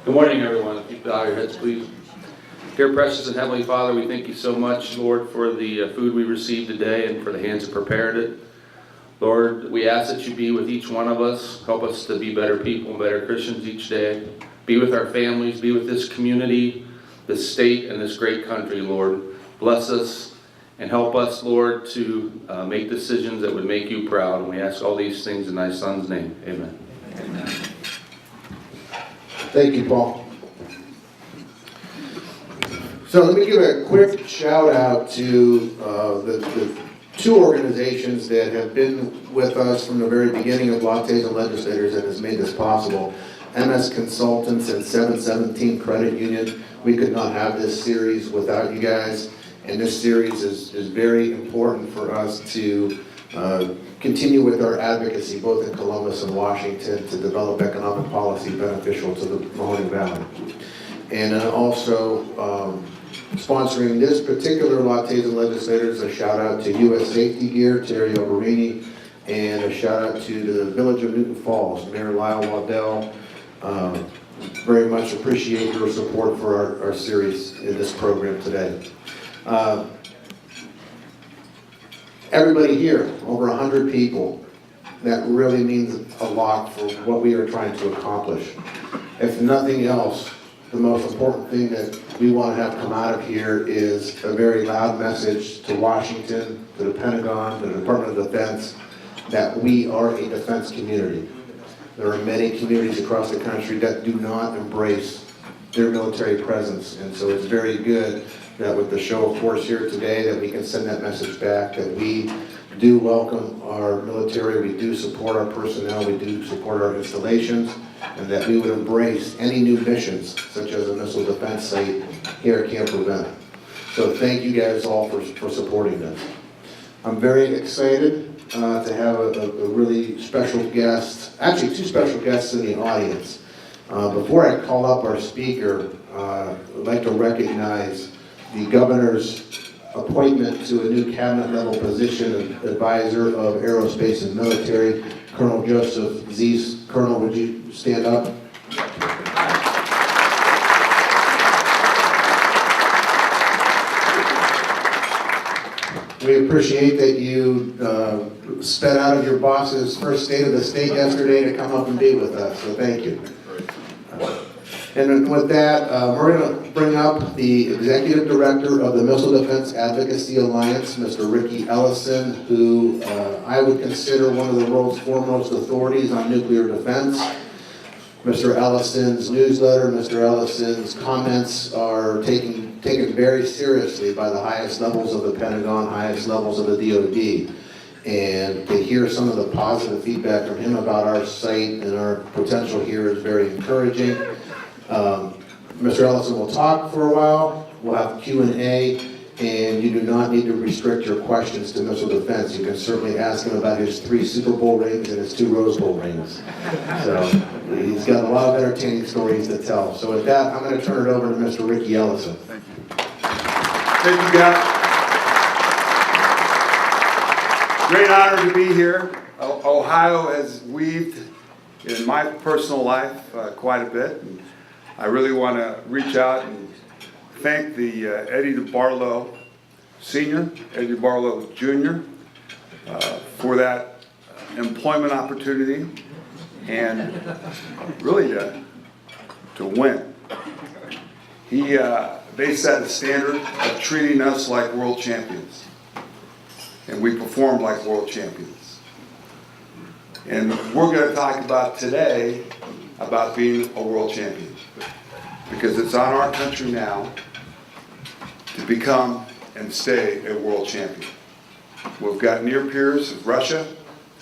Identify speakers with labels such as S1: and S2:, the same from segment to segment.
S1: Good morning, everyone. If you bow your heads, please. Dear precious and heavenly Father, we thank you so much, Lord, for the food we received today and for the hands that prepared it. Lord, we ask that you be with each one of us. Help us to be better people and better Christians each day. Be with our families. Be with this community, this state, and this great country, Lord. Bless us and help us, Lord, to make decisions that would make you proud. And we ask all these things in thy Son's name. Amen. Amen.
S2: Thank you, Paul. So let me give a quick shout out to the two organizations that have been with us from the very beginning of Lattes and Legislators and has made this possible. MS Consultants and 717 Credit Union. We could not have this series without you guys, and this series is very important for us to continue with our advocacy both in Columbus and Washington to develop economic policy beneficial to the Mahoning Valley. And also sponsoring this particular Lattes and Legislators, a shout out to U.S. Safety Gear, Terry Oberini, and a shout out to the Village of Newton Falls, Mayor Lyle Waddell. Very much appreciate your support for our series in this program today. Everybody here, over 100 people, that really means a lot for what we are trying to accomplish. If nothing else, the most important thing that we want to have come out of here is a very loud message to Washington, to the Pentagon, to the Department of Defense, that we are a defense community. There are many communities across the country that do not embrace their military presence, and so it's very good that with the show of force here today that we can send that message back, that we do welcome our military, we do support our personnel, we do support our installations, and that we would embrace any new missions, such as a missile defense site here at Camp Ravenna. So thank you guys all for supporting this. I'm very excited to have a really special guest, actually two special guests in the audience. Before I call up our speaker, I'd like to recognize the governor's appointment to a new cabinet level position, advisor of aerospace and military, Colonel Joseph Zeese. Colonel, would you stand up? We appreciate that you sped out of your boss's first state of the state yesterday to come up and be with us, so thank you. And with that, we're going to bring up the Executive Director of the Missile Defense Advocacy Alliance, Mr. Ricky Ellison, who I would consider one of the world's foremost authorities on nuclear defense. Mr. Ellison's newsletter, Mr. Ellison's comments are taken very seriously by the highest levels of the Pentagon, highest levels of the DoD. And to hear some of the positive feedback from him about our site and our potential here is very encouraging. Mr. Ellison will talk for a while. We'll have Q&A, and you do not need to restrict your questions to missile defense. You can certainly ask him about his 3 Super Bowl rings and his 2 Rose Bowl rings. So he's got a lot of entertaining stories to tell. So with that, I'm going to turn it over to Mr. Ricky Ellison.
S3: Thank you. Thank you, guys. Great honor to be here. Ohio has weaved in my personal life quite a bit. And I really want to reach out and thank the Eddie DeBarlow Sr., Eddie DeBarlow Jr. For that employment opportunity and really to win. They set a standard of treating us like world champions, and we performed like world champions. And we're going to talk about today about being a world champion, because it's on our country now to become and stay a world champion. We've got near peers of Russia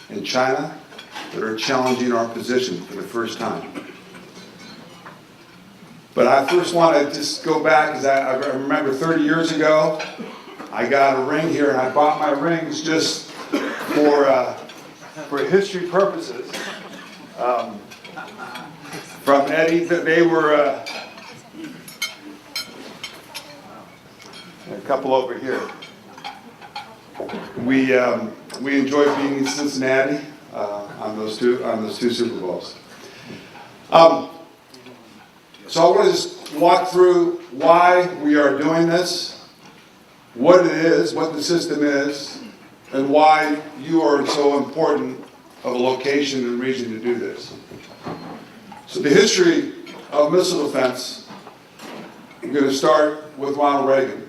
S3: and China that are challenging our position for the first time. But I first want to just go back, because I remember 30 years ago, I got a ring here, and I bought my rings just for history purposes. From Eddie, they were a couple over here. We enjoyed being in Cincinnati on those two Super Bowls. So I want to just walk through why we are doing this, what it is, what the system is, and why you are so important of a location and region to do this. So the history of missile defense, I'm going to start with Ronald Reagan.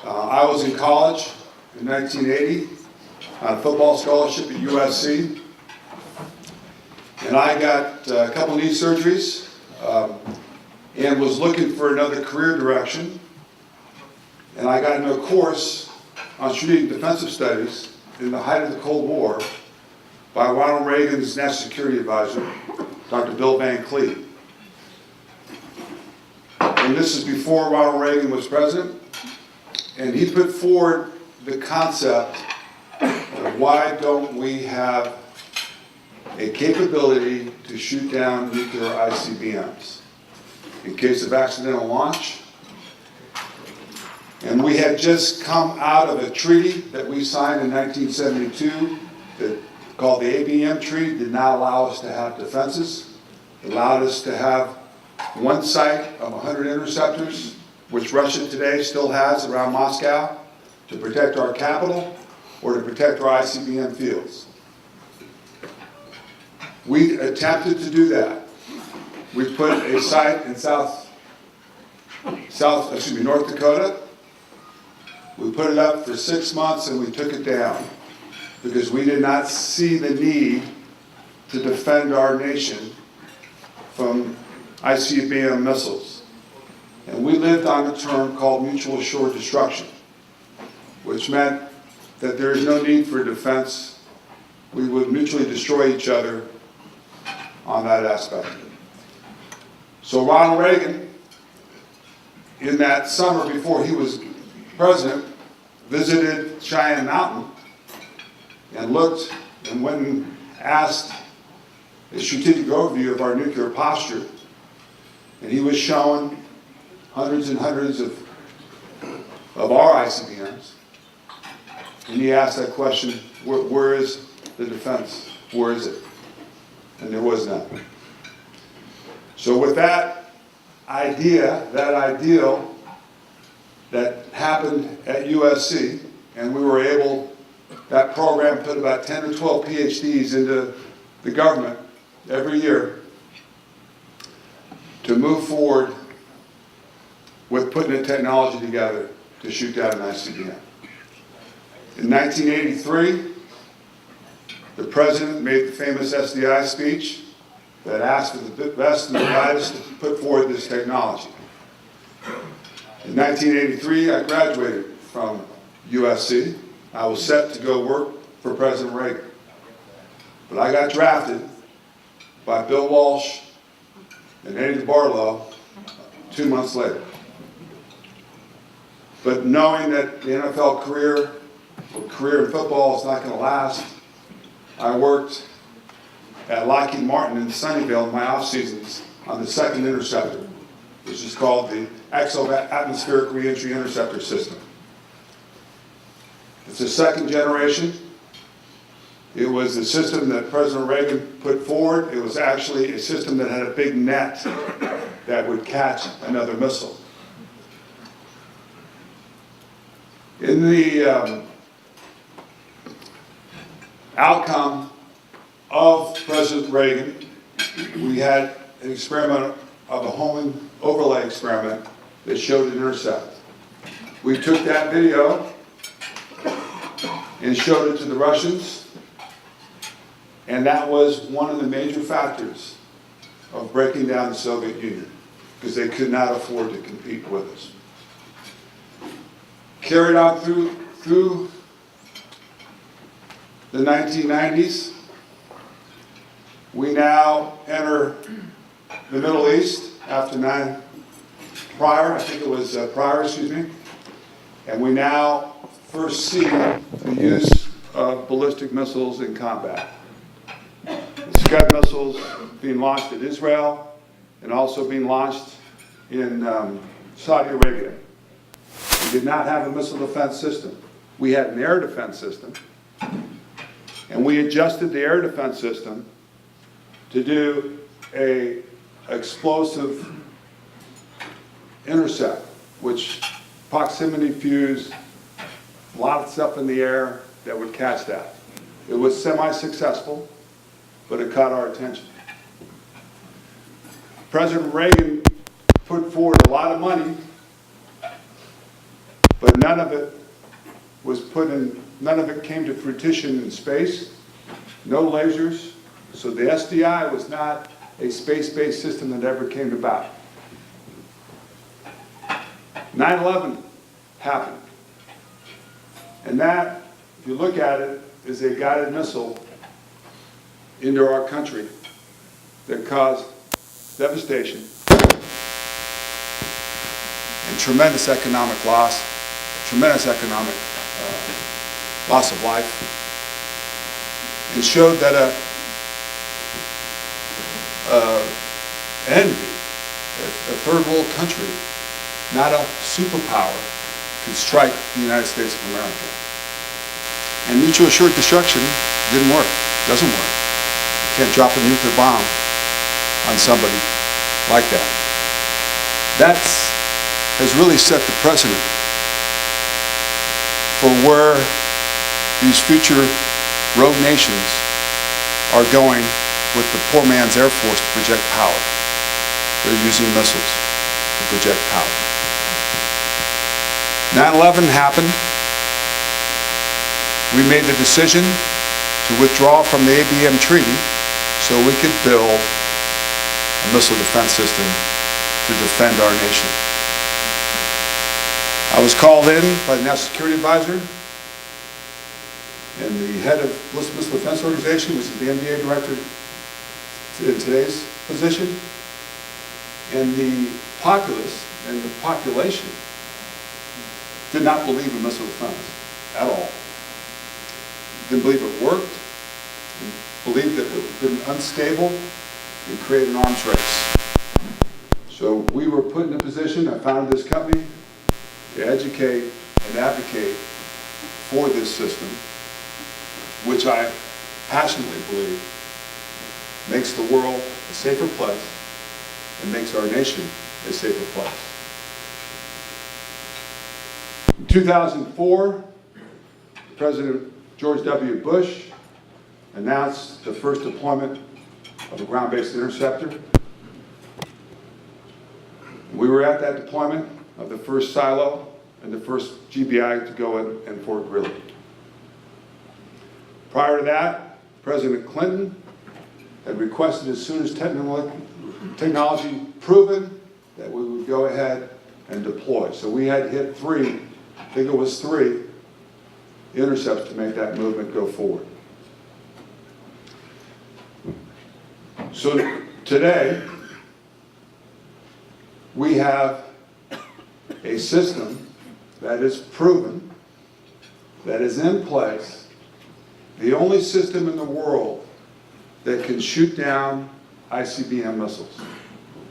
S3: I was in college in 1980 on a football scholarship at USC, and I got a couple knee surgeries and was looking for another career direction. And I got into a course on strategic defensive studies in the height of the Cold War by Ronald Reagan's national security advisor, Dr. Bill Van Cleef. And this is before Ronald Reagan was president. And he put forward the concept of why don't we have a capability to shoot down nuclear ICBMs in case of accidental launch. And we had just come out of a treaty that we signed in 1972 that called the ABM Treaty, did not allow us to have defenses. It allowed us to have one site of 100 interceptors, which Russia today still has around Moscow, to protect our capital or to protect our ICBM fields. We attempted to do that. We put a site in North Dakota. We put it up for 6 months and we took it down because we did not see the need to defend our nation from ICBM missiles. And we lived on a term called mutual assured destruction, which meant that there is no need for defense. We would mutually destroy each other on that aspect. So Ronald Reagan, in that summer before he was president, visited Cheyenne Mountain and looked and went and asked a strategic overview of our nuclear posture. And he was shown hundreds and hundreds of our ICBMs. And he asked that question, where is the defense? Where is it? And there was none. So with that idea, that ideal that happened at USC, and we were able, that program put about 10 or 12 PhDs into the government every year to move forward with putting the technology together to shoot down an ICBM. In 1983, the president made the famous SDI speech that asked for the best and the brightest to put forward this technology. In 1983, I graduated from USC. I was set to go work for President Reagan. But I got drafted by Bill Walsh and Eddie Barlow 2 months later. But knowing that the NFL career in football is not going to last, I worked at Lockheed Martin in Sunnyvale in my off seasons on the second interceptor, which is called the Exo-Atmospheric Reentry Interceptor System. It's a second generation. It was a system that President Reagan put forward. It was actually a system that had a big net that would catch another missile. In the outcome of President Reagan, we had an experiment of a homing overlay experiment that showed an intercept. We took that video and showed it to the Russians, and that was one of the major factors of breaking down the Soviet Union, because they could not afford to compete with us. Carried on through the 1990s, we now enter the Middle East after and we now first see the use of ballistic missiles in combat. The Scud missiles being launched at Israel and also being launched in Saudi Arabia. We did not have a missile defense system. We had an air defense system, and we adjusted the air defense system to do a explosive intercept, which proximity fused, a lot of stuff in the air that would catch that. It was semi-successful, but it caught our attention. President Reagan put forward a lot of money, but none of it came to fruition in space, no lasers, so the SDI was not a space-based system that ever came about. 9/11 happened. And that, if you look at it, is a guided missile into our country that caused devastation and tremendous economic loss, tremendous economic loss of life, and showed that envy, a third world country, not a superpower, could strike the United States of America. And mutual assured destruction didn't work, doesn't work. You can't drop a nuclear bomb on somebody like that. That has really set the precedent for where these future rogue nations are going with the poor man's Air Force to project power. They're using missiles to project power. 9/11 happened. We made the decision to withdraw from the ABM treaty so we could build a missile defense system to defend our nation. I was called in by the National Security Advisor, and the head of the Missile Defense Organization, which is the MDA director in today's position, and the populace and the population did not believe in missile defense at all. Didn't believe it worked, believed that it had been unstable, and created an arms race. So we were put in a position, I founded this company, to educate and advocate for this system, which I passionately believe makes the world a safer place and makes our nation a safer place. In 2004, President George W. Bush announced the first deployment of a ground-based interceptor. We were at that deployment of the first silo and the first GBI to go in Fort Greely. Prior to that, President Clinton had requested, as soon as technology proven, that we would go ahead and deploy. So we had hit three, I think it was three, intercepts to make that movement go forward. So today, we have a system that is proven, that is in place, the only system in the world that can shoot down ICBM missiles.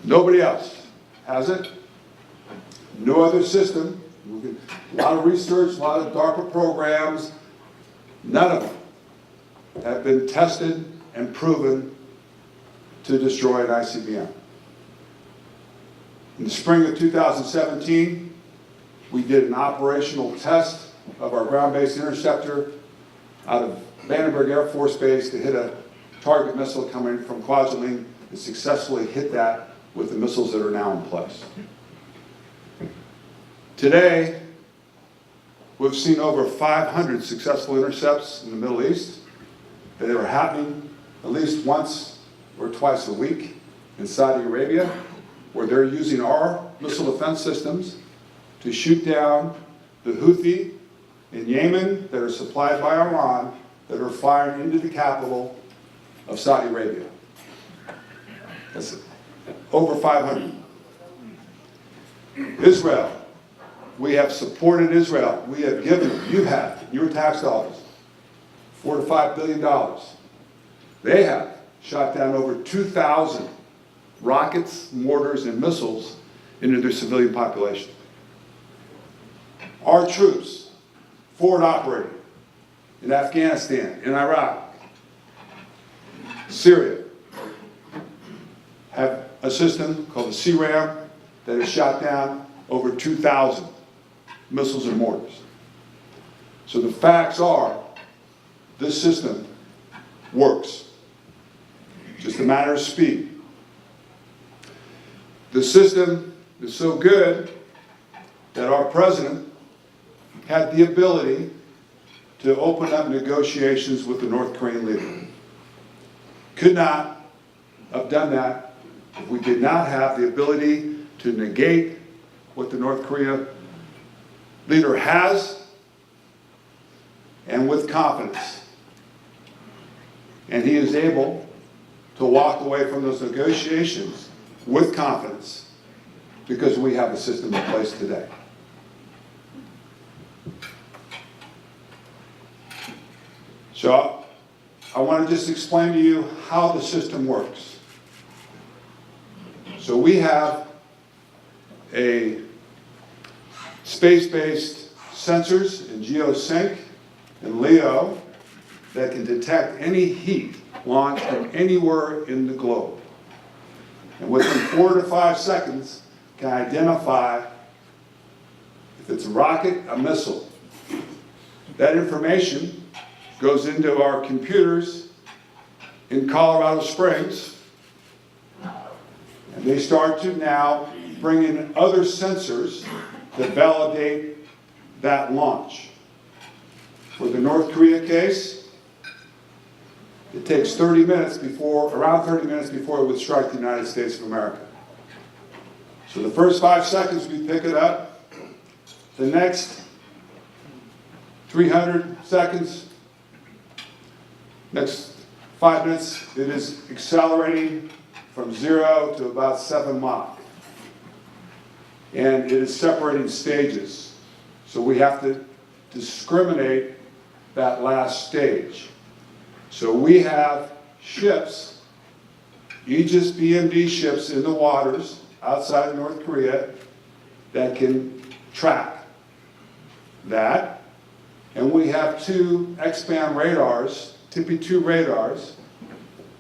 S3: Nobody else has it. No other system. A lot of research, a lot of DARPA programs, none of them have been tested and proven to destroy an ICBM. In the spring of 2017, we did an operational test of our ground-based interceptor out of Vandenberg Air Force Base to hit a target missile coming from Kwajalein and successfully hit that with the missiles that are now in place. Today, we've seen over 500 successful intercepts in the Middle East. They are happening at least once or twice a week in Saudi Arabia, where they're using our missile defense systems to shoot down the Houthi in Yemen that are supplied by Iran that are firing into the capital of Saudi Arabia. That's over 500. Israel. We have supported Israel. We have given, you have, your tax dollars, $4 to $5 billion. They have shot down over 2,000 rockets, mortars, and missiles into their civilian population. Our troops, forward operating in Afghanistan, in Iraq, Syria, have a system called the CRAM that has shot down over 2,000 missiles and mortars. So the facts are, this system works. Just a matter of speed. The system is so good that our president had the ability to open up negotiations with the North Korean leader. Could not have done that if we did not have the ability to negate what the North Korea leader has, and with confidence. And he is able to walk away from those negotiations with confidence because we have a system in place today. So I want to just explain to you how the system works. So we have a space-based sensors in GeoSync and LEO that can detect any heat launched from anywhere in the globe. And within 4 to 5 seconds can identify if it's a rocket, a missile. That information goes into our computers in Colorado Springs, and they start to now bring in other sensors that validate that launch. For the North Korea case, it takes around 30 minutes before it would strike the United States of America. So the first 5 seconds we pick it up, the next 300 seconds, next 5 minutes, it is accelerating from 0 to about 7 Mach. And it is separating stages. So we have to discriminate that last stage. So we have ships, Aegis BMD ships in the waters outside of North Korea that can track that. And we have 2 X-band radars, TP2 radars,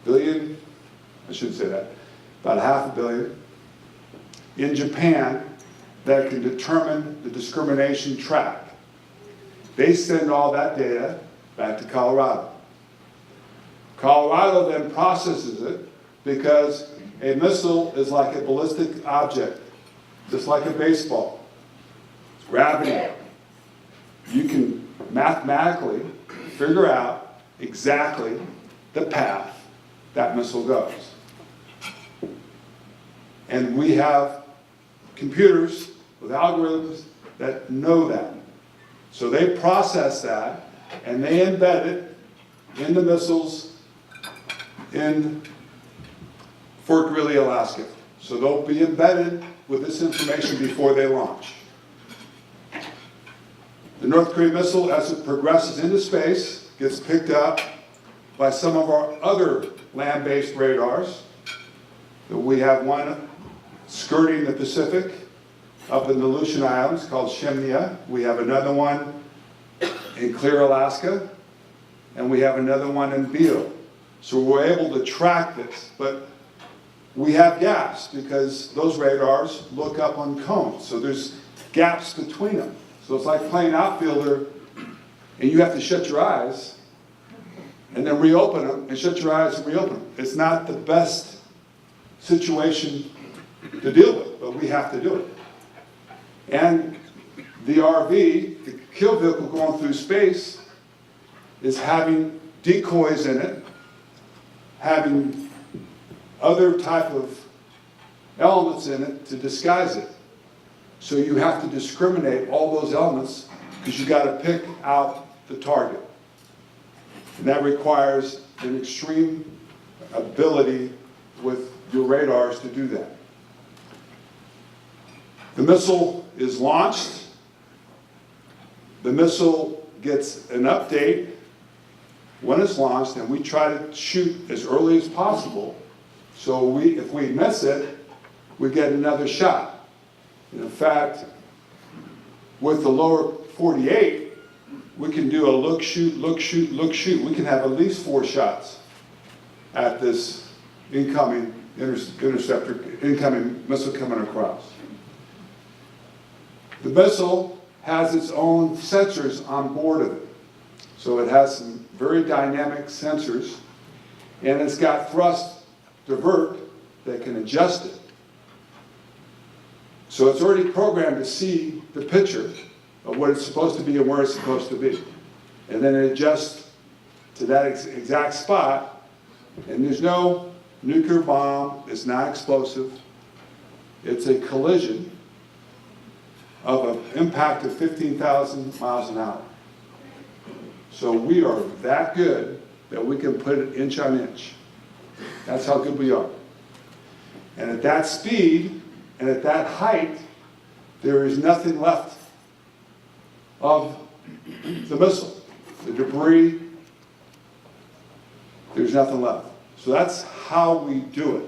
S3: billion, I shouldn't say that, about 500 million, in Japan that can determine the discrimination track. They send all that data back to Colorado. Colorado then processes it because a missile is like a ballistic object, just like a baseball. It's gravity. You can mathematically figure out exactly the path that missile goes. And we have computers with algorithms that know that. So they process that and they embed it in the missiles in Fort Greely, Alaska. So they'll be embedded with this information before they launch. The North Korean missile, as it progresses into space, gets picked up by some of our other land-based radars. We have one skirting the Pacific up in the Aleutian Islands called Shemya. We have another one in Clear, Alaska, and we have another one in Beale. So we're able to track this, but we have gaps because those radars look up on cones. So there's gaps between them. So it's like playing outfielder, and you have to shut your eyes and then reopen them, and shut your eyes and reopen them. It's not the best situation to deal with, but we have to do it. And the RV, the kill vehicle going through space, is having decoys in it, having other type of elements in it to disguise it. So you have to discriminate all those elements because you got to pick out the target. And that requires an extreme ability with your radars to do that. The missile is launched. The missile gets an update when it's launched, and we try to shoot as early as possible. So if we miss it, we get another shot. And in fact, with the lower 48, we can do a look, shoot, look, shoot, look, shoot. We can have at least 4 shots at this incoming interceptor, incoming missile coming across. The missile has its own sensors on board of it. So it has some very dynamic sensors, and it's got thrust divert that can adjust it. So it's already programmed to see the picture of what it's supposed to be and where it's supposed to be. And then it adjusts to that exact spot, and there's no nuclear bomb, it's not explosive. It's a collision of an impact of 15,000 miles an hour. So we are that good that we can put it inch on inch. That's how good we are. And at that speed and at that height, there is nothing left of the missile. The debris, there's nothing left. So that's how we do it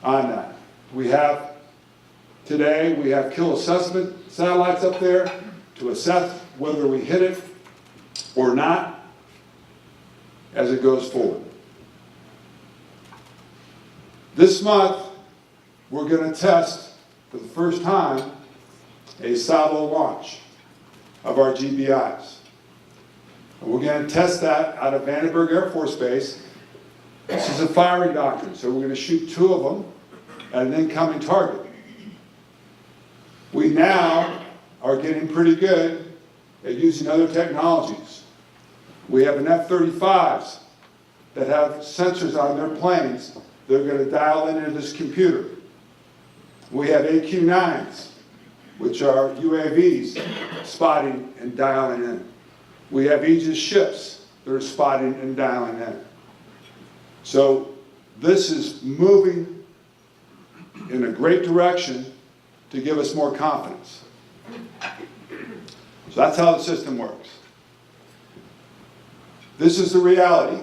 S3: on that. Today we have kill assessment satellites up there to assess whether we hit it or not as it goes forward. This month, we're going to test for the first time a solo launch of our GBIs. And we're going to test that out of Vandenberg Air Force Base. This is a firing doctrine, so we're going to shoot 2 of them at an incoming target. We now are getting pretty good at using other technologies. We have an F-35s that have sensors on their planes that are going to dial into this computer. We have AQ-9s, which are UAVs spotting and dialing in. We have Aegis ships that are spotting and dialing in. So this is moving in a great direction to give us more confidence. So that's how the system works. This is the reality.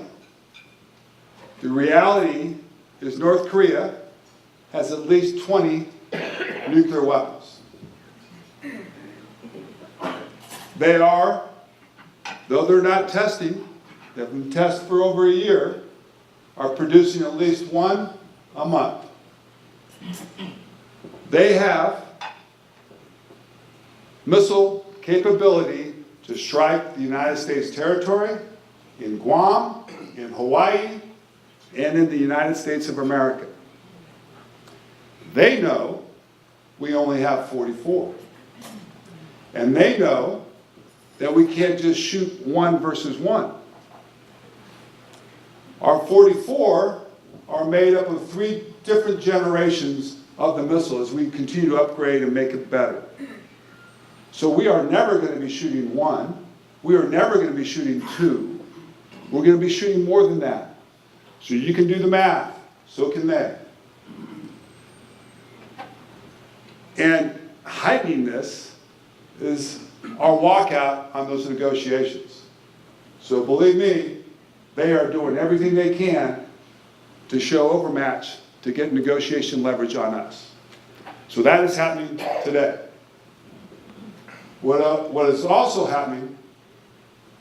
S3: The reality is North Korea has at least 20 nuclear weapons. They are, though they're not testing, they've been tested for over a year, are producing at least 1 a month. They have missile capability to strike the United States territory, in Guam, in Hawaii, and in the United States of America. They know we only have 44. And they know that we can't just shoot 1 versus 1. Our 44 are made up of 3 different generations of the missile as we continue to upgrade and make it better. So we are never going to be shooting 1. We are never going to be shooting 2. We're going to be shooting more than that. So you can do the math. So can they. And heightening this is our walkout on those negotiations. So believe me, they are doing everything they can to show overmatch to get negotiation leverage on us. So that is happening today. What is also happening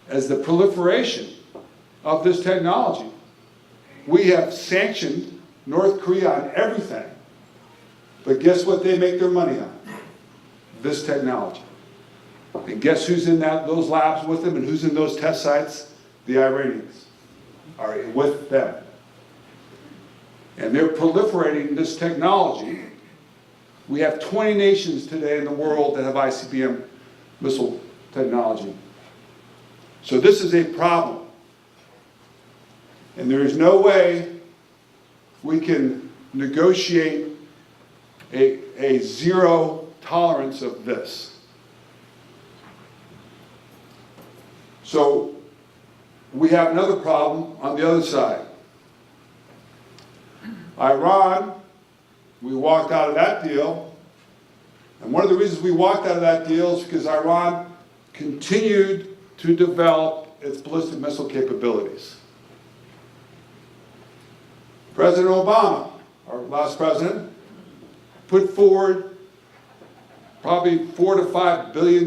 S3: is the proliferation of this technology. We have sanctioned North Korea on everything. But guess what they make their money on? This technology. And guess who's in those labs with them and who's in those test sites? The Iranians are with them. And they're proliferating this technology. We have 20 nations today in the world that have ICBM missile technology. So this is a problem. And there is no way we can negotiate a zero tolerance of this. So we have another problem on the other side. Iran, we walked out of that deal. And one of the reasons we walked out of that deal is because Iran continued to develop its ballistic missile capabilities. President Obama, our last president, put forward probably $4 to $5 billion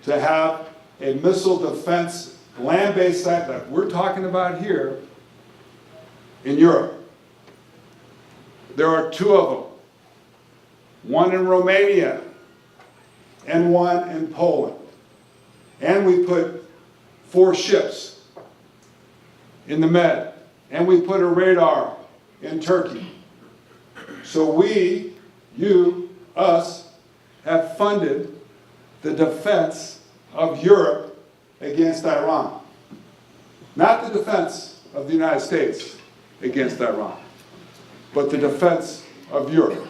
S3: to have a missile defense land-based site that we're talking about here
S4: in Europe. There are 2 of them. One in Romania and one in Poland. And we put 4 ships in the Med. And we put a radar in Turkey. So we, you, us, have funded the defense of Europe against Iran. Not the defense of the United States against Iran, but the defense of Europe.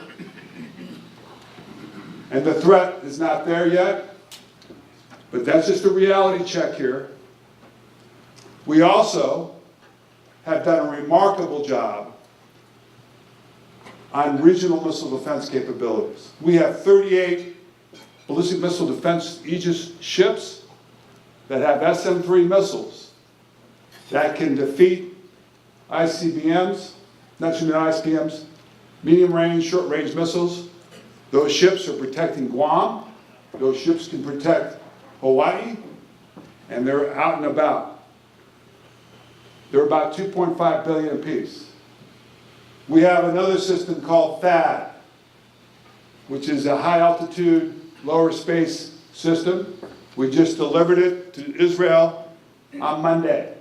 S4: And the threat is not there yet, but that's just a reality check here. We also have done a remarkable job on regional missile defense capabilities. We have 38 ballistic missile defense Aegis ships that have SM-3 missiles that can defeat ICBMs, medium-range, short-range missiles. Those ships are protecting Guam. Those ships can protect Hawaii, and they're out and about. They're about $2.5 billion apiece. We have another system called THAAD, which is a high-altitude, lower space system. We just delivered it to Israel on Monday.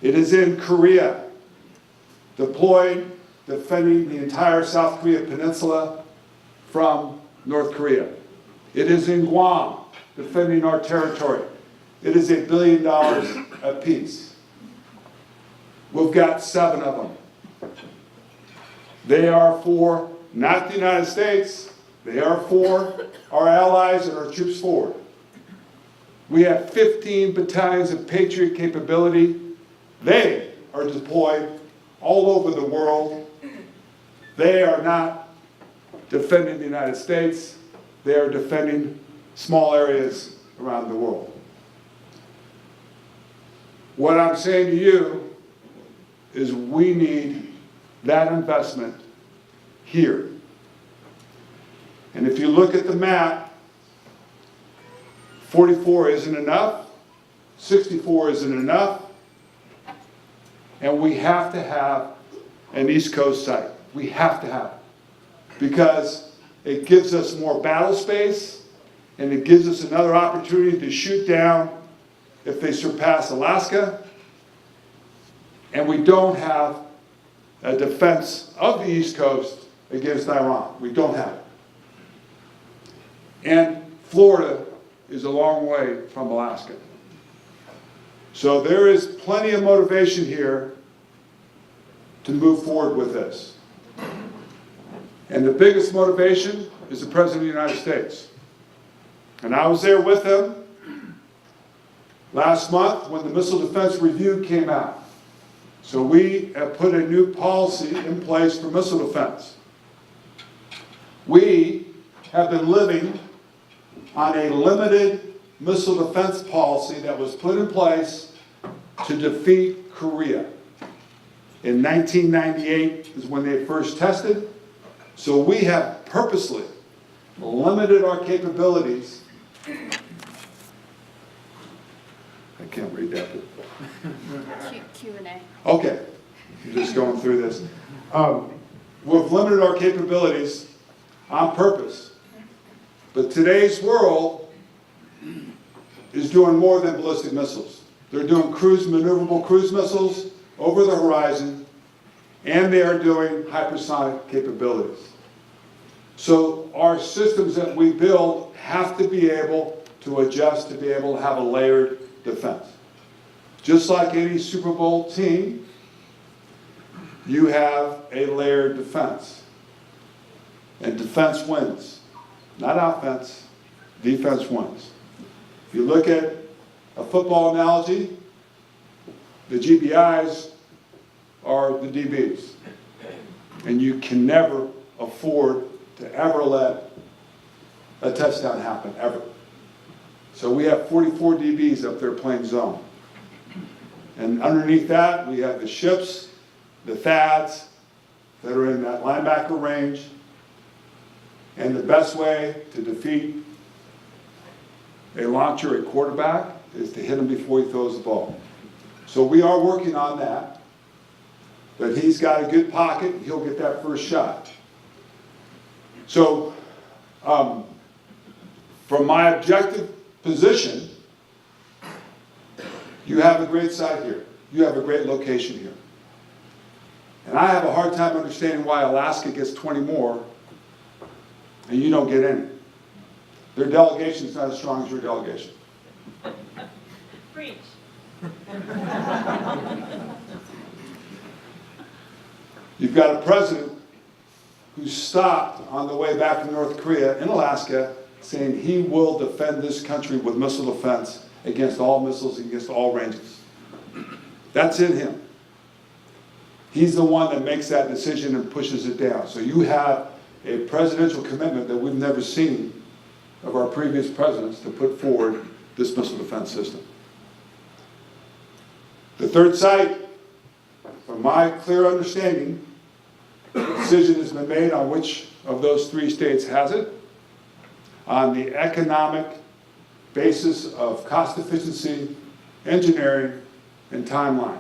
S4: It is in Korea, deployed, defending the entire South Korea peninsula from North Korea. It is in Guam, defending our territory. It is $1 billion apiece. We've got 7 of them. They are for not the United States, they are for our allies and our troops forward. We have 15 battalions of Patriot capability. They are deployed all over the world. They are not defending the United States, they are defending small areas around the world. What I'm saying to you is we need that investment here. And if you look at the map, 44 isn't enough, 64 isn't enough, and we have to have an East Coast site. We have to have it. Because it gives us more battle space, and it gives us another opportunity to shoot down if they surpass Alaska. And we don't have a defense of the East Coast against Iran. We don't have it. And Florida is a long way from Alaska. So there is plenty of motivation here to move forward with this. And the biggest motivation is the President of the United States. And I was there with him last month when the Missile Defense Review came out. So we have put a new policy in place for missile defense. We have been living on a limited missile defense policy that was put in place to defeat Korea. In 1998 is when they first tested. So we have purposely limited our capabilities. I can't read that.
S5: Q&A.
S4: Okay, I'm just going through this. We've limited our capabilities on purpose. But today's world is doing more than ballistic missiles. They're doing maneuverable cruise missiles over the horizon, and they are doing hypersonic capabilities. So our systems that we build have to be able to adjust to be able to have a layered defense. Just like any Super Bowl team, you have a layered defense. And defense wins. Not offense, defense wins. If you look at a football analogy, the GBIs are the DBs. And you can never afford to ever let a touchdown happen, ever. So we have 44 DBs up there playing zone. And underneath that, we have the ships, the THAADs that are in that linebacker range. And the best way to defeat a launcher, a quarterback, is to hit him before he throws the ball. So we are working on that. that he's got a good pocket, he'll get that first shot. So, from my objective position, you have a great site here. You have a great location here. And I have a hard time understanding why Alaska gets 20 more and you don't get any. Their delegation is not as strong as your delegation.
S5: Preach.
S4: You've got a president who stopped on the way back from North Korea in Alaska saying he will defend this country with missile defense against all missiles, against all ranges. That's in him. He's the one that makes that decision and pushes it down. So you have a presidential commitment that we've never seen of our previous presidents to put forward this missile defense system. The third site, from my clear understanding, the decision has been made on which of those 3 states has it, on the economic basis of cost efficiency, engineering, and timeline.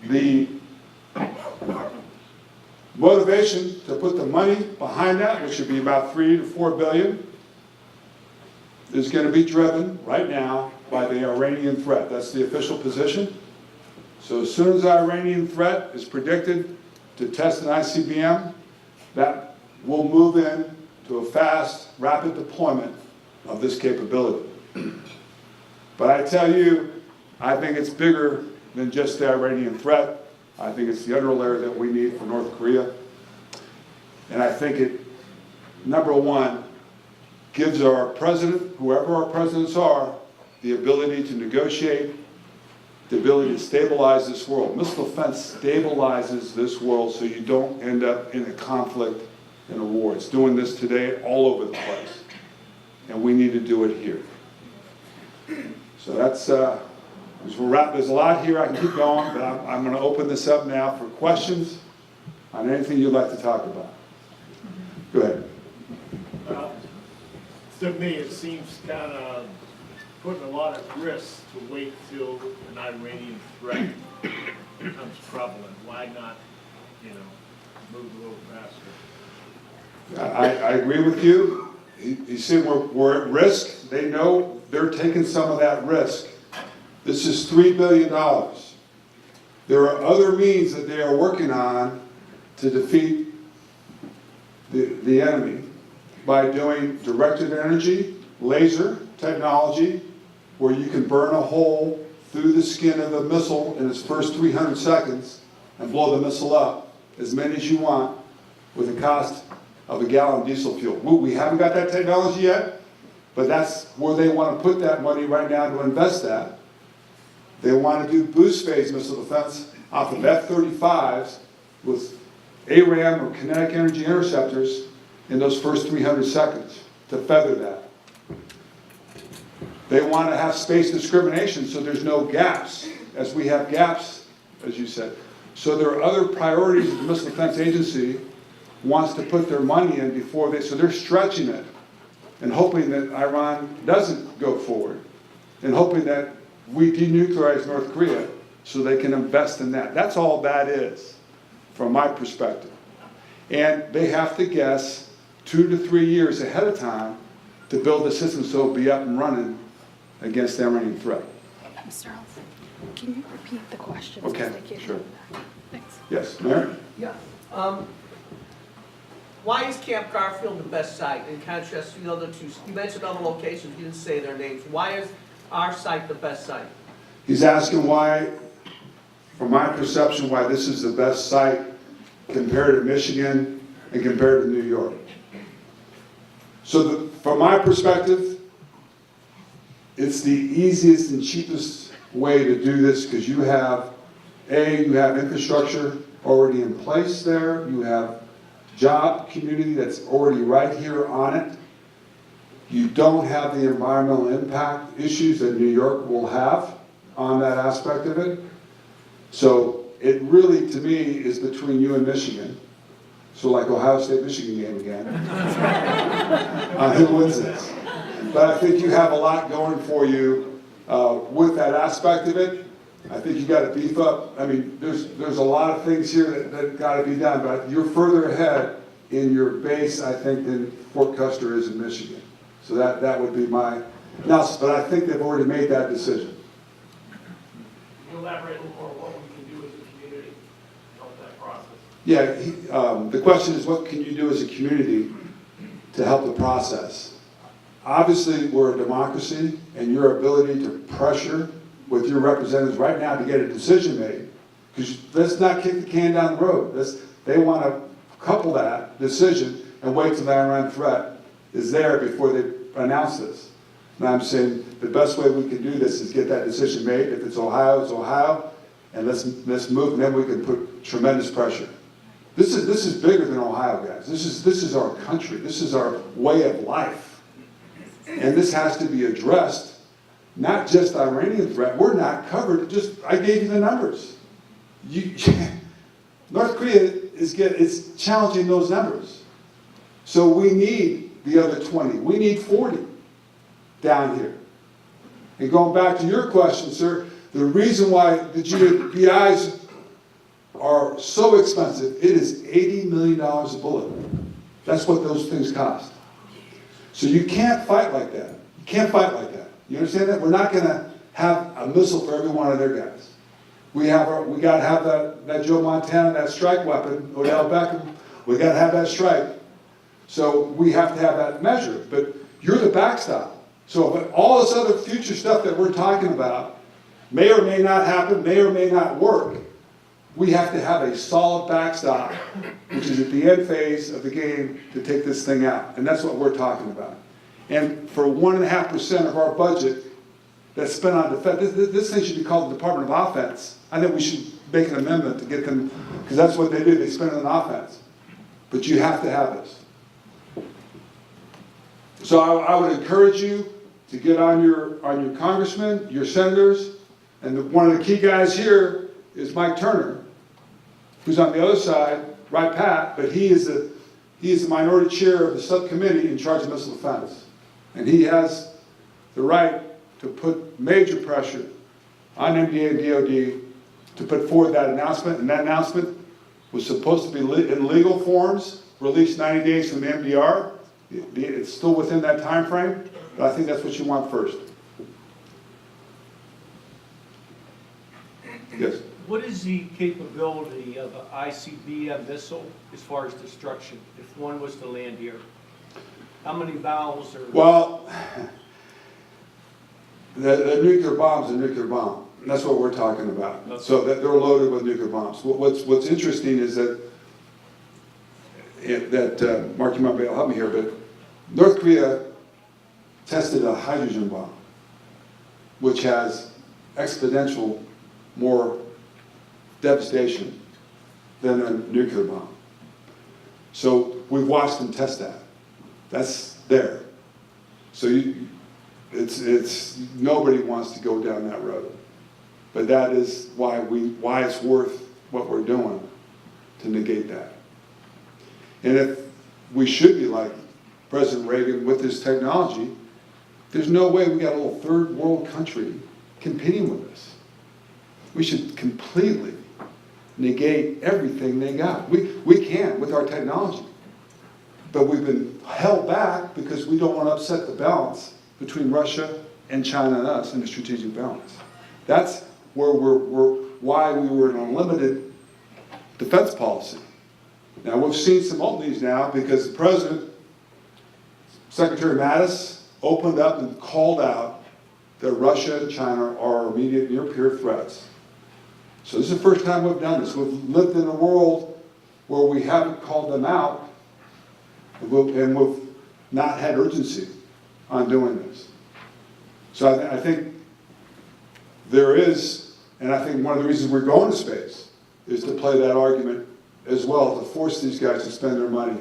S4: The motivation to put the money behind that, which would be about $3 to $4 billion, is going to be driven right now by the Iranian threat. That's the official position. So as soon as the Iranian threat is predicted to test an ICBM, that will move in to a fast, rapid deployment of this capability. But I tell you, I think it's bigger than just the Iranian threat. I think it's the underlayer that we need for North Korea. And I think it, number one, gives our president, whoever our presidents are, the ability to negotiate, the ability to stabilize this world. Missile defense stabilizes this world so you don't end up in a conflict and a war. It's doing this today all over the place. And we need to do it here. So that's, as we'll wrap, there's a lot here I can keep going, but I'm going to open this up now for questions on anything you'd like to talk about. Go ahead.
S6: To me, it seems kind of putting a lot at risk to wait till an Iranian threat becomes prevalent. Why not, move a little faster?
S4: I agree with you. He said we're at risk. They know they're taking some of that risk. This is $3 billion. There are other means that they are working on to defeat the enemy by doing directed energy, laser technology, where you can burn a hole through the skin of the missile in its first 300 seconds and blow the missile up as many as you want with the cost of a gallon of diesel fuel. We haven't got that technology yet, but that's where they want to put that money right now to invest that. They want to do boost phase missile defense off of F-35s with ARAM or kinetic energy interceptors in those first 300 seconds to feather that. They want to have space discrimination so there's no gaps, as we have gaps, as you said. So there are other priorities that the Missile Defense Agency wants to put their money in before so they're stretching it and hoping that Iran doesn't go forward and hoping that we denuclearize North Korea so they can invest in that. That's all that is, from my perspective. And they have to guess 2 to 3 years ahead of time to build the system so it'll be up and running against the Iranian threat.
S7: Mr. Elf, can you repeat the question?
S4: Okay, sure.
S7: Thanks.
S4: Yes, Mayor?
S8: Yeah. Why is Camp Garfield the best site in contrast to the other two? You mentioned other locations, you didn't say their names. Why is our site the best site?
S4: He's asking why, from my perception, why this is the best site compared to Michigan and compared to New York. So from my perspective, it's the easiest and cheapest way to do this because you have infrastructure already in place there. You have job community that's already right here on it. You don't have the environmental impact issues that New York will have on that aspect of it. So it really, to me, is between you and Michigan. So like Ohio State-Michigan game again. On who wins this. But I think you have a lot going for you with that aspect of it. I think you gotta beef up, I mean, there's a lot of things here that gotta be done, but you're further ahead in your base, I think, than Fort Custer is in Michigan. So that would be my analysis, but I think they've already made that decision.
S6: Can you elaborate a little more on what we can do as a community to help that process?
S4: Yeah, the question is, what can you do as a community to help the process? Obviously, we're a democracy, and your ability to pressure with your representatives right now to get a decision made, because let's not kick the can down the road. They want to couple that decision and wait till the Iran threat is there before they announce this. And I'm saying the best way we can do this is get that decision made. If it's Ohio, it's Ohio, and let's move, and then we can put tremendous pressure. This is bigger than Ohio, guys. This is our country. This is our way of life, and this has to be addressed. Not just the Iranian threat. We're not covered. I gave you the numbers. North Korea is challenging those numbers. So we need the other 20. We need 40 down here. And going back to your question, sir, the reason why the GBIs are so expensive, it is $80 million a bullet. That's what those things cost. So you can't fight like that. You can't fight like that. You understand that? We're not going to have a missile for every one of their guys. We got to have that Joe Montana, that strike weapon, Odell Beckham. We got to have that strike. So we have to have that measure. But you're the backstop. So but all this other future stuff that we're talking about may or may not happen, may or may not work. We have to have a solid backstop, which is at the end phase of the game, to take this thing out. And that's what we're talking about. And for 1.5% of our budget that's spent on defense, this thing should be called the Department of Offense. I think we should make an amendment to get them, because that's what they do, they spend it on offense. But you have to have this. So I would encourage you to get on your congressmen, your senators, and one of the key guys here is Mike Turner, who's on the other side, right, Pat, but he is the minority chair of the subcommittee in charge of missile defense. And he has the right to put major pressure on MDA and DOD to put forward that announcement. And that announcement was supposed to be in legal forms, released 90 days from the MDR. It's still within that time frame, but I think that's what you want first. Yes?
S5: What is the capability of an ICBM missile as far as destruction if one was to land here? How many valves are...
S4: Well, the nuclear bomb's a nuclear bomb. That's what we're talking about. So that they're loaded with nuclear bombs. What's interesting is that Mark, you might be able to help me here, but North Korea tested a hydrogen bomb, which has exponential more devastation than a nuclear bomb. So we've watched them test that. That's there. So it's nobody wants to go down that road, but that is why it's worth what we're doing to negate that. And if we should be like President Reagan with this technology, there's no way we got a little third world country competing with us. We should completely negate everything they got. We can with our technology. But we've been held back because we don't want to upset the balance between Russia and China and us in the strategic balance. That's where why we were in a limited defense policy. Now we've seen some openings now because the President, Secretary Mattis, opened up and called out that Russia and China are our immediate near-peer threats. So this is the first time we've done this. We've lived in a world where we haven't called them out, and we've not had urgency on doing this. So I think there is, and I think one of the reasons we're going to space is to play that argument as well, to force these guys to spend their money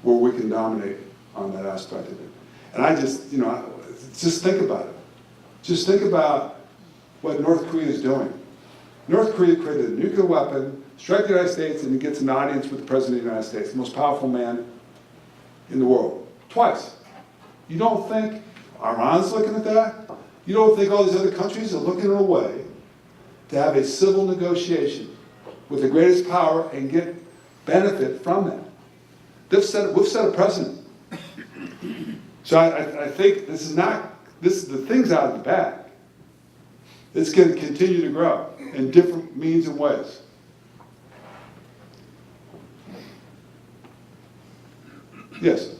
S4: where we can dominate on that aspect of it. And I just, just think about it. Just think about what North Korea is doing. North Korea created a nuclear weapon, strike the United States, and it gets an audience with the President of the United States, the most powerful man in the world, twice. You don't think Iran's looking at that? You don't think all these other countries are looking at a way to have a civil negotiation with the greatest power and get benefit from that? We've set a precedent. So I think this is the thing's out of the bag. It's going to continue to grow in different means and ways. Yes?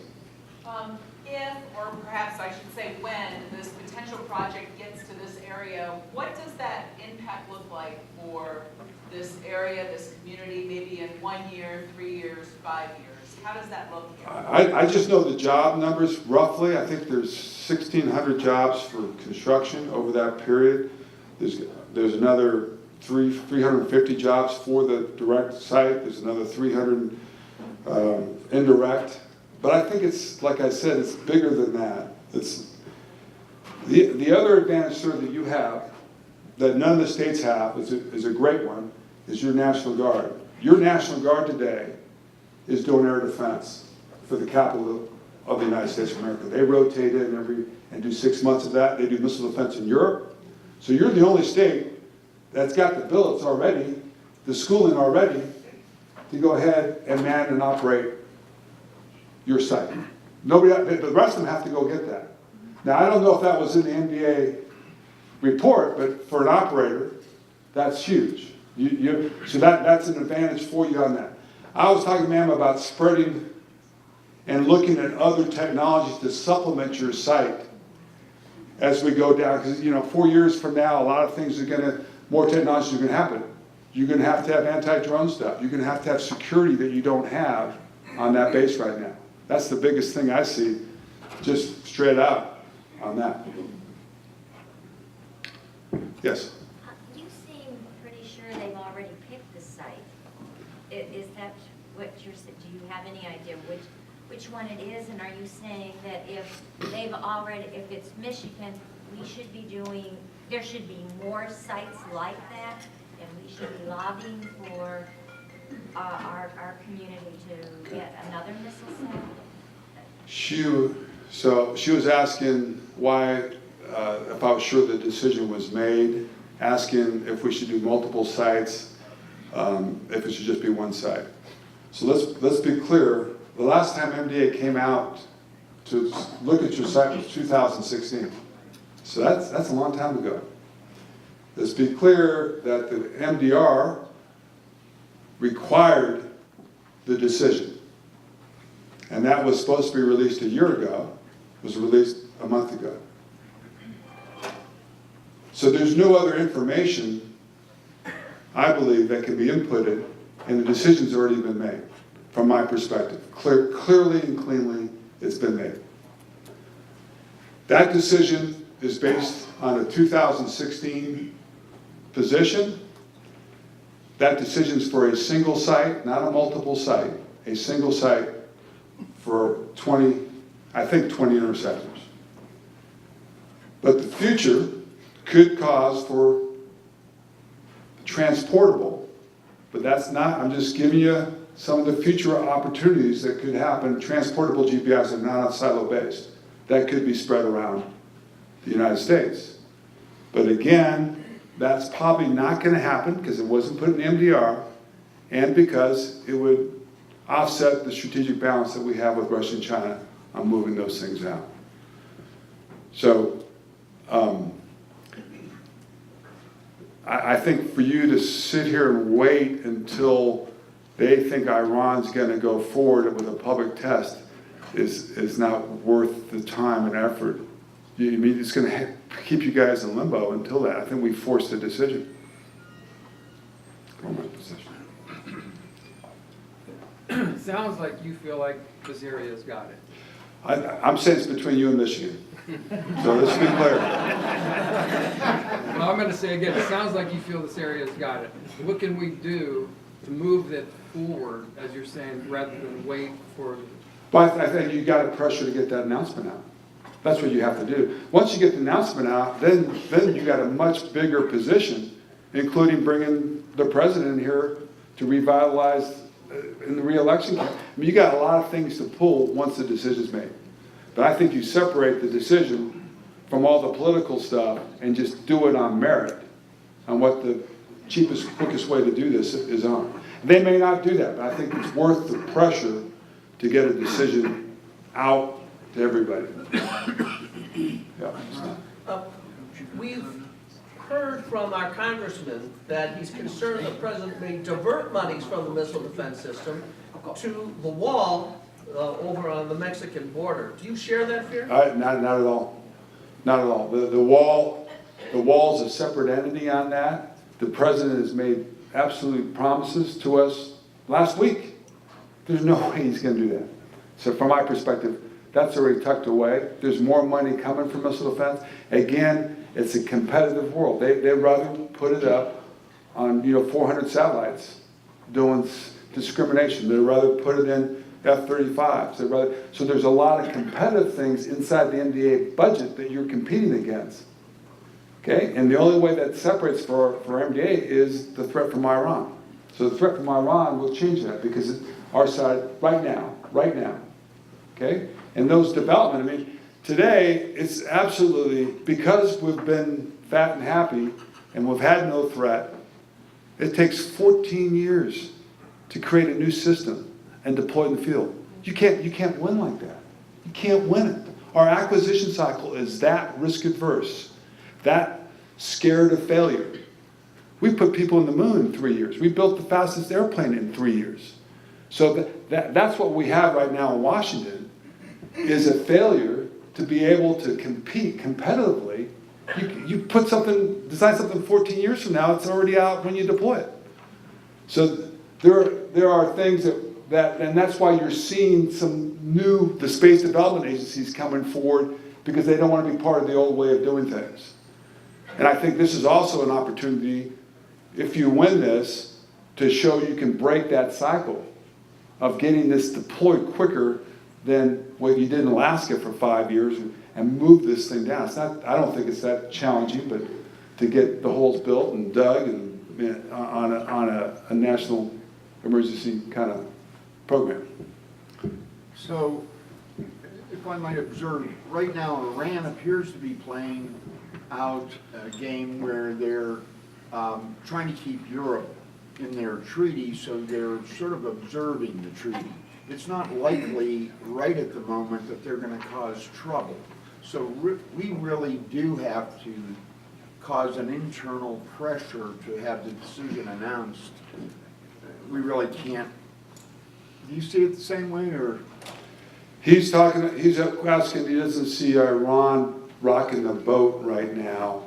S9: If, or perhaps I should say when, this potential project gets to this area, what does that impact look like for this area, this community, maybe in 1 year, 3 years, 5 years? How does that look?
S4: I just know the job numbers roughly. I think there's 1,600 jobs for construction over that period. There's another 350 jobs for the direct site. There's another 300 indirect. But I think it's, like I said, it's bigger than that. It's the other advantage, sir, that you have, that none of the states have, is a great one, is your National Guard. Your National Guard today is doing air defense for the capital of the United States of America. They rotate in and do 6 months of that. They do missile defense in Europe. So you're the only state that's got the billets already, the schooling already, to go ahead and man and operate your site. The rest of them have to go get that. Now, I don't know if that was in the NBA report, but for an operator, that's huge. So that's an advantage for you on that. I was talking to ma'am about spreading and looking at other technologies to supplement your site as we go down. Because, 4 years from now, a lot of things more technologies are going to happen. You're going to have anti-drone stuff. You're going to have security that you don't have on that base right now. That's the biggest thing I see, just straight out on that. Yes?
S10: You seem pretty sure they've already picked the site. Is that what you're saying? Do you have any idea which one it is? And are you saying that if it's Michigan, there should be more sites like that, and we should be lobbying for our community to get another missile site?
S4: She was asking why, if I was sure the decision was made, asking if we should do multiple sites, if it should just be one site. So let's be clear. The last time MDA came out to look at your site was 2016. So that's a long time ago. Let's be clear that the MDR required the decision. And that was supposed to be released a year ago, was released a month ago. So there's no other information, I believe, that can be inputted, and the decision's already been made, from my perspective. Clearly and cleanly, it's been made. That decision is based on a 2016 position. That decision's for a single site, not a multiple site, a single site for 20 interceptors. But the future could cause for transportable, but that's not, I'm just giving you some of the future opportunities that could happen. Transportable GPIs are not silo based. That could be spread around the United States. But again, that's probably not going to happen because it wasn't put in MDR and because it would offset the strategic balance that we have with Russia and China on moving those things out. So I think for you to sit here and wait until they think Iran's going to go forward with a public test is not worth the time and effort. It's going to keep you guys in limbo until that. I think we forced a decision.
S11: Sounds like you feel like this area's got it.
S4: I'm saying it's between you and Michigan. So let's be clear.
S11: Well, I'm going to say again, it sounds like you feel this area's got it. What can we do to move it forward, as you're saying, rather than wait for...
S4: But I think you got to pressure to get that announcement out. That's what you have to do. Once you get the announcement out, then you got a much bigger position, including bringing the president here to revitalize in the re-election. I mean, you got a lot of things to pull once the decision's made. But I think you separate the decision from all the political stuff and just do it on merit, on what the cheapest, quickest way to do this is on. They may not do that, but I think it's worth the pressure to get a decision out to everybody. Yeah.
S8: We've heard from our congressman that he's concerned the president may divert monies from the missile defense system to the wall over on the Mexican border. Do you share that fear?
S4: Not at all. Not at all. The wall's a separate entity on that. The president has made absolute promises to us last week. There's no way he's going to do that. So from my perspective, that's already tucked away. There's more money coming from missile defense. Again, it's a competitive world. They'd rather put it up on 400 satellites doing discrimination. They'd rather put it in F-35s. So there's a lot of competitive things inside the MDA budget that you're competing against. Okay, and the only way that separates for MDA is the threat from Iran. So the threat from Iran will change that because it's our side right now, okay? And those development, I mean, today it's absolutely, because we've been fat and happy and we've had no threat, it takes 14 years to create a new system and deploy in the field. You can't win like that. You can't win it. Our acquisition cycle is that risk adverse, that scared of failure. We put people in the moon in 3 years. We built the fastest airplane in 3 years. So that's what we have right now in Washington, is a failure to be able to compete competitively. You put something, design something 14 years from now, it's already out when you deploy it. So there are things and that's why you're seeing the space development agencies coming forward, because they don't want to be part of the old way of doing things. And I think this is also an opportunity, if you win this, to show you can break that cycle of getting this deployed quicker than what you did in Alaska for 5 years and move this thing down. I don't think it's that challenging, but to get the holes built and dug and on a national emergency kind of program.
S12: So, if I might observe, right now Iran appears to be playing out a game where they're trying to keep Europe in their treaty, so they're sort of observing the treaty. It's not likely right at the moment that they're going to cause trouble. So we really do have to cause an internal pressure to have the decision announced. We really can't. Do you see it the same way, or?
S4: He's asking, he doesn't see Iran rocking the boat right now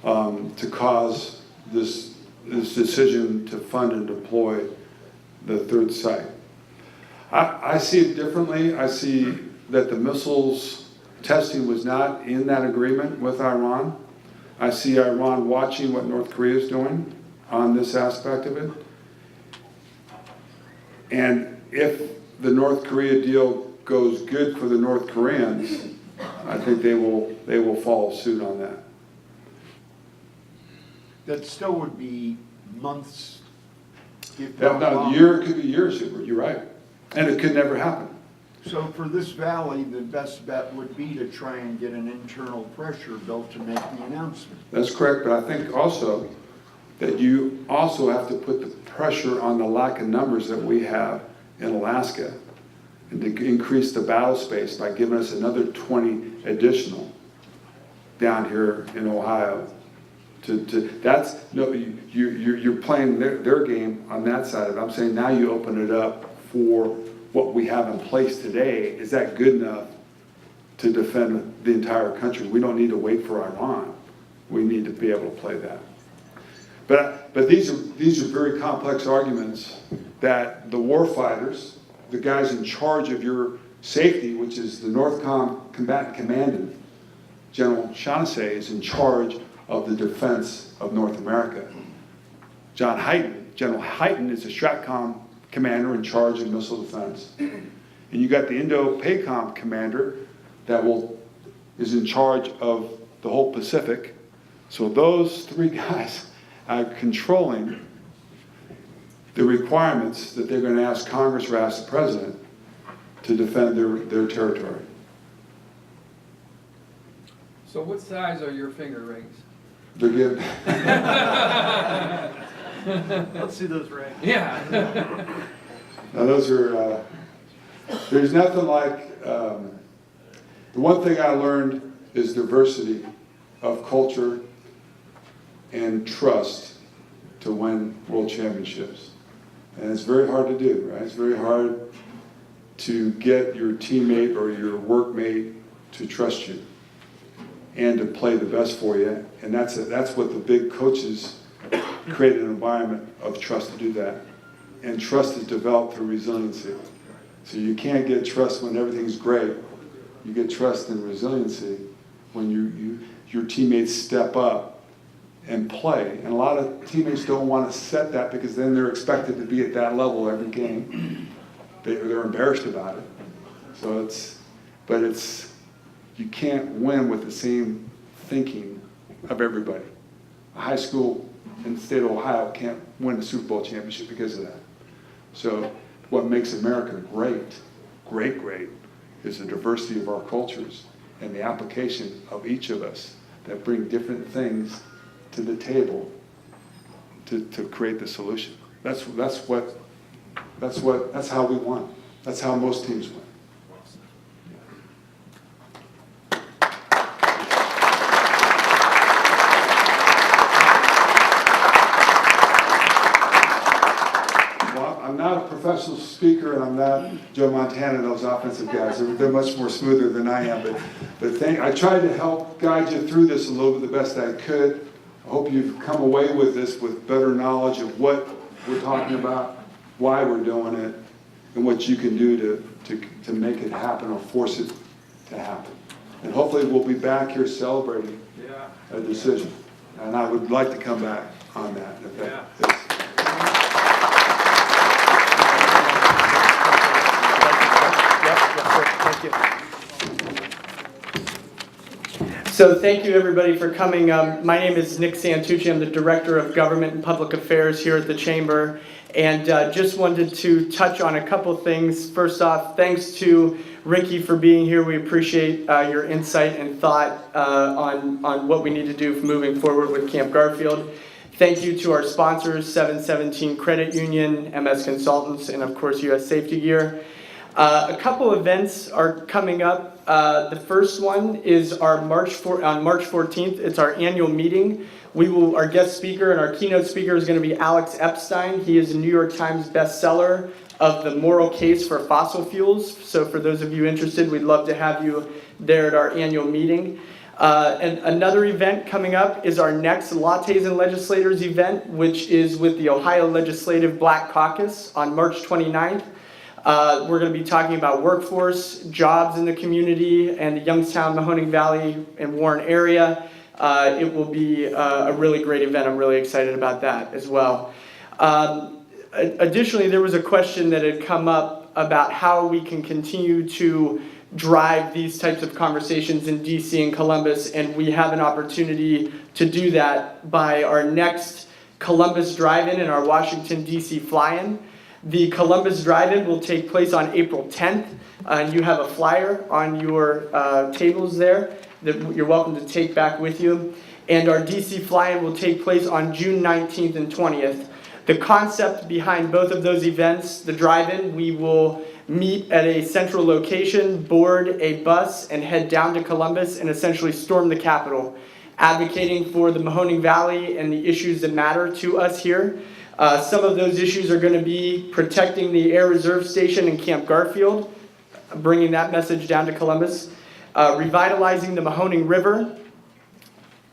S4: to cause this decision to fund and deploy the third site. I see it differently. I see that the missiles testing was not in that agreement with Iran. I see Iran watching what North Korea is doing on this aspect of it. And if the North Korea deal goes good for the North Koreans, I think they will follow suit on that.
S12: That still would be months, if
S4: That,
S12: not
S4: no,
S12: longer.
S4: it could be years, you're right. And it could never happen.
S12: So for this valley, the best bet would be to try and get an internal pressure built to make the announcement.
S4: That's correct, but I think also that you also have to put the pressure on the lack of numbers that we have in Alaska and to increase the battle space by giving us another 20 additional down here in Ohio. You're playing their game on that side of it. I'm saying now you open it up for what we have in place today. Is that good enough to defend the entire country? We don't need to wait for Iran. We need to be able to play that. But these are very complex arguments that the war fighters, the guys in charge of your safety, which is the NORTHCOM Combatant Commandant, General Shaughnessy, is in charge of the defense of North America. General Hyten is the STRATCOM commander in charge of missile defense. And you got the Indo-PACOM commander that is in charge of the whole Pacific. So those three guys are controlling the requirements that they're going to ask Congress or ask the president to defend their territory.
S11: So what size are your finger rings?
S4: They're good.
S6: Let's see those rings.
S11: Yeah.
S4: Now those are, there's nothing like, the one thing I learned is diversity of culture and trust to win world championships. And it's very hard to do, right? It's very hard to get your teammate or your workmate to trust you and to play the best for you. And that's what the big coaches create an environment of trust to do that. And trust is developed through resiliency. So you can't get trust when everything's great. You get trust and resiliency when your teammates step up and play. And a lot of teammates don't want to set that because then they're expected to be at that level every game. They're embarrassed about it. So you can't win with the same thinking of everybody. A high school in the state of Ohio can't win a Super Bowl championship because of that. So what makes America great, is the diversity of our cultures and the application of each of us that bring different things to the table to create the solution. That's how we won. That's how most teams win. I'm not a professional speaker, and I'm not Joe Montana, those offensive guys. They're much more smoother than I am. But I tried to help guide you through this a little bit the best I could. I hope you've come away with this with better knowledge of what we're talking about, why we're doing it, and what you can do to make it happen or force it to happen. And hopefully we'll be back here celebrating a decision. And I would like to come back on that.
S13: So thank you everybody for coming. My name is Nick Santucci. I'm the Director of Government and Public Affairs here at the Chamber. And just wanted to touch on a couple things. First off, thanks to Ricky for being here. We appreciate your insight and thought on what we need to do for moving forward with Camp Garfield. Thank you to our sponsors, 717 Credit Union, MS Consultants, and of course US Safety Gear. A couple events are coming up. The first one is on March 14th. It's our annual meeting. Our guest speaker and our keynote speaker is going to be Alex Epstein. He is a New York Times bestseller of The Moral Case for Fossil Fuels. So for those of you interested, we'd love to have you there at our annual meeting. And another event coming up is our next Lattes and Legislators event, which is with the Ohio Legislative Black Caucus on March 29th. We're going to be talking about workforce, jobs in the community, and the Youngstown, Mahoning Valley, and Warren area. It will be a really great event. I'm really excited about that as well. Additionally, there was a question that had come up about how we can continue to drive these types of conversations in DC and Columbus, and we have an opportunity to do that by our next Columbus Drive-In and our Washington, DC Fly-In. The Columbus Drive-In will take place on April 10th, and you have a flyer on your tables there that you're welcome to take back with you. And our DC Fly-In will take place on June 19th and 20th. The concept behind both of those events, the drive-in, we will meet at a central location, board a bus, and head down to Columbus and essentially storm the Capitol, advocating for the Mahoning Valley and the issues that matter to us here. Some of those issues are going to be protecting the Air Reserve Station in Camp Garfield, bringing that message down to Columbus, revitalizing the Mahoning River,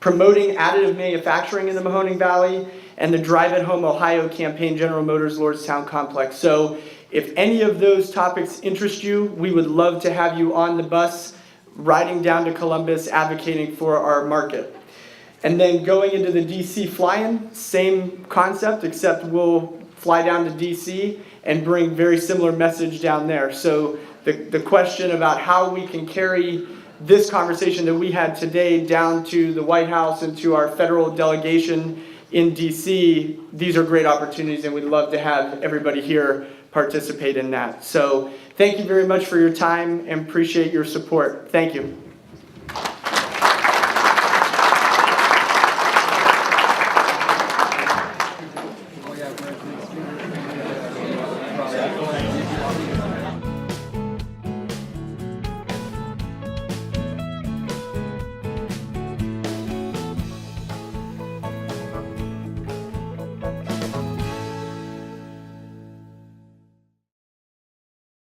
S13: promoting additive manufacturing in the Mahoning Valley, and the Drive at Home Ohio campaign, General Motors Lordstown Complex. So if any of those topics interest you, we would love to have you on the bus, riding down to Columbus, advocating for our market. And then going into the DC Fly-In, same concept, except we'll fly down to DC and bring very similar message down there. So the question about how we can carry this conversation that we had today down to the White House and to our federal delegation in DC, these are great opportunities, and we'd love to have everybody here participate in that. So thank you very much for your time and appreciate your support. Thank you.
S8: Robby.